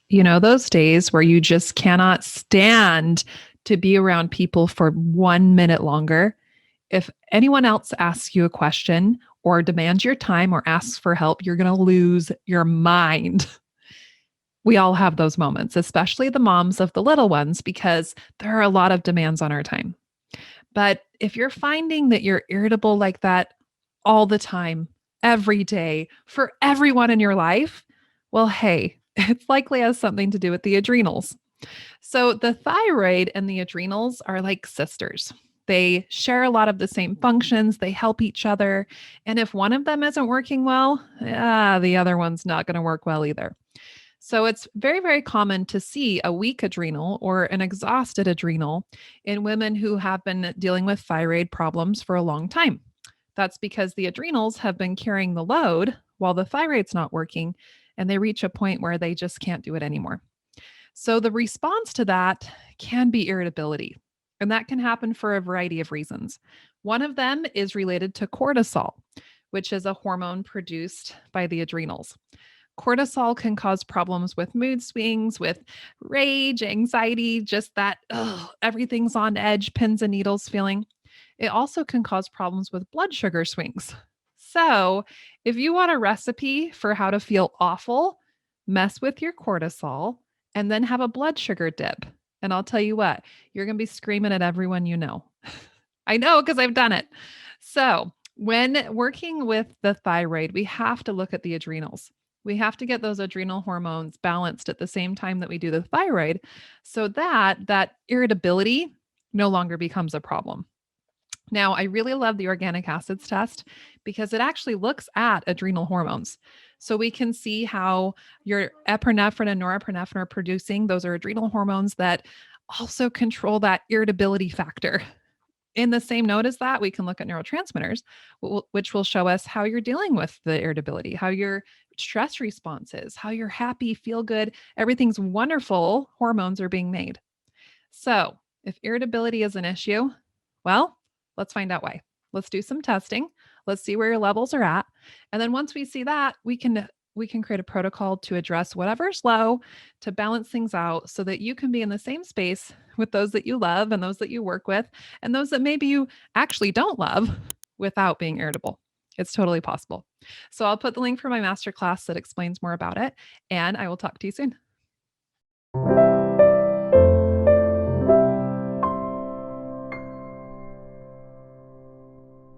You know, those days where you just cannot stand to be around people for 1 minute longer. If anyone else asks you a question or demands your time or asks for help, you're going to lose your mind. We all have those moments, especially the moms of the little ones, because there are a lot of demands on our time. But if you're finding that you're irritable like that all the time, every day, for everyone in your life, well, hey, it's likely has something to do with the adrenals. So the thyroid and the adrenals are like sisters. They share a lot of the same functions, they help each other. And if one of them isn't working well, the other one's not going to work well either. So it's very, very common to see a weak adrenal or an exhausted adrenal in women who have been dealing with thyroid problems for a long time. That's because the adrenals have been carrying the load while the thyroid's not working, and they reach a point where they just can't do it anymore. So the response to that can be irritability, and that can happen for a variety of reasons. One of them is related to cortisol, which is a hormone produced by the adrenals. Cortisol can cause problems with mood swings, with rage, anxiety, just that everything's on edge, pins and needles feeling. It also can cause problems with blood sugar swings. So, if you want a recipe for how to feel awful, mess with your cortisol and then have a blood sugar dip. And I'll tell you what, you're going to be screaming at everyone you know. I know because I've done it. So, when working with the thyroid, we have to look at the adrenals. We have to get those adrenal hormones balanced at the same time that we do the thyroid so that that irritability no longer becomes a problem. Now, I really love the organic acids test because it actually looks at adrenal hormones. So we can see how your epinephrine and norepinephrine are producing. Those are adrenal hormones that also control that irritability factor. In the same note as that, we can look at neurotransmitters, which will show us how you're dealing with the irritability, how your stress response is, how you're happy, feel good, everything's wonderful, hormones are being made. So, if irritability is an issue, well, let's find out why. Let's do some testing. Let's see where your levels are at. And then once we see that, we can create a protocol to address whatever's low to balance things out so that you can be in the same space with those that you love and those that you work with and those that maybe you actually don't love without being irritable. It's totally possible. So I'll put the link for my masterclass that explains more about it, and I will talk to you soon.